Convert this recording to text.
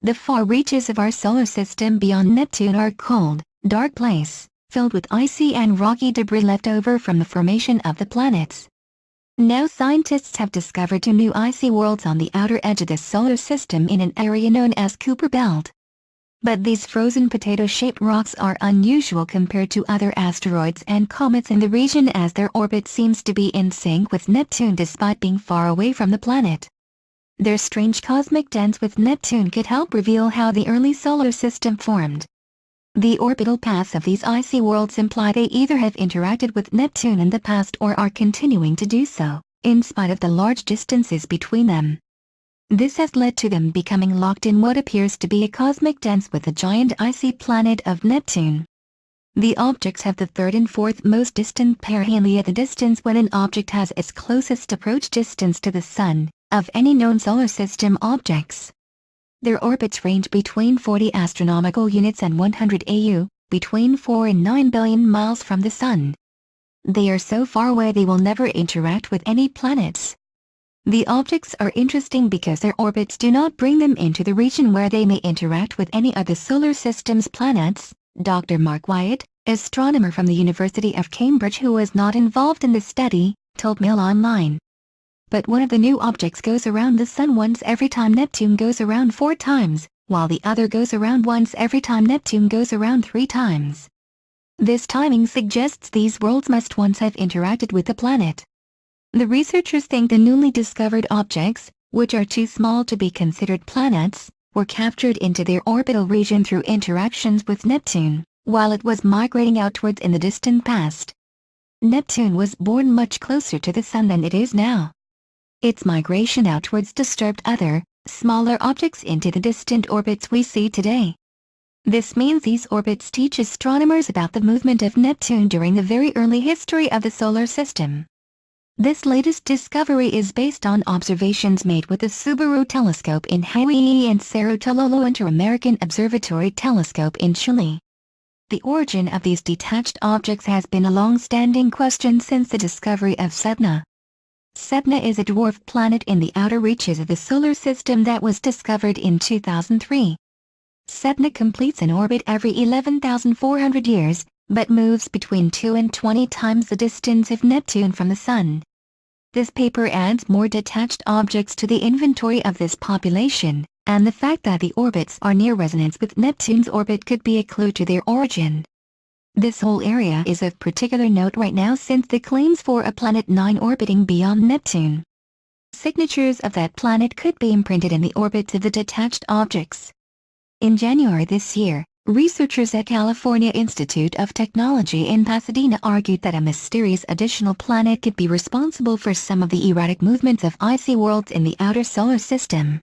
The far reaches of our solar system beyond Neptune are a cold, dark place, filled with icy and rocky debris left over from the formation of the planets. Now scientists have discovered 2 new icy worlds on the outer edge of the solar system in an area known as Kuiper Belt. But these frozen potato-shaped rocks are unusual compared to other asteroids and comets in the region, as their orbit seems to be in sync with Neptune despite being far away from the planet. Their strange cosmic dance with Neptune could help reveal how the early solar system formed. The orbital paths of these icy worlds imply they either have interacted with Neptune in the past or are continuing to do so, in spite of the large distances between them. This has led to them becoming locked in what appears to be a cosmic dance with the giant icy planet of Neptune. The objects have the third and fourth most distant perihelion, the distance when an object has its closest approach distance to the Sun, of any known solar system objects. Their orbits range between 40 astronomical units and 100 AU, between 4 and 9 billion miles from the Sun. They are so far away they will never interact with any planets. The objects are interesting because their orbits do not bring them into the region where they may interact with any of the solar system's planets, Dr. Mark Wyatt, astronomer from the University of Cambridge who was not involved in the study, told Mail Online. But one of the new objects goes around the Sun once every time Neptune goes around 4 times, while the other goes around once every time Neptune goes around 3 times. This timing suggests these worlds must once have interacted with the planet. The researchers think the newly discovered objects, which are too small to be considered planets, were captured into their orbital region through interactions with Neptune, while it was migrating outwards in the distant past. Neptune was born much closer to the Sun than it is now. Its migration outwards disturbed other, smaller objects into the distant orbits we see today. This means these orbits teach astronomers about the movement of Neptune during the very early history of the solar system. This latest discovery is based on observations made with the Subaru telescope in Hawaii and Cerro Tololo Inter-American Observatory telescope in Chile. The origin of these detached objects has been a long-standing question since the discovery of Sedna. Sedna is a dwarf planet in the outer reaches of the solar system that was discovered in 2003. Sedna completes an orbit every 11,400 years, but moves between 2 and 20 times the distance of Neptune from the Sun. This paper adds more detached objects to the inventory of this population, and the fact that the orbits are near resonance with Neptune's orbit could be a clue to their origin. This whole area is of particular note right now since the claims for a Planet 9 orbiting beyond Neptune. Signatures of that planet could be imprinted in the orbits of the detached objects. In January this year, researchers at California Institute of Technology in Pasadena argued that a mysterious additional planet could be responsible for some of the erratic movements of icy worlds in the outer solar system.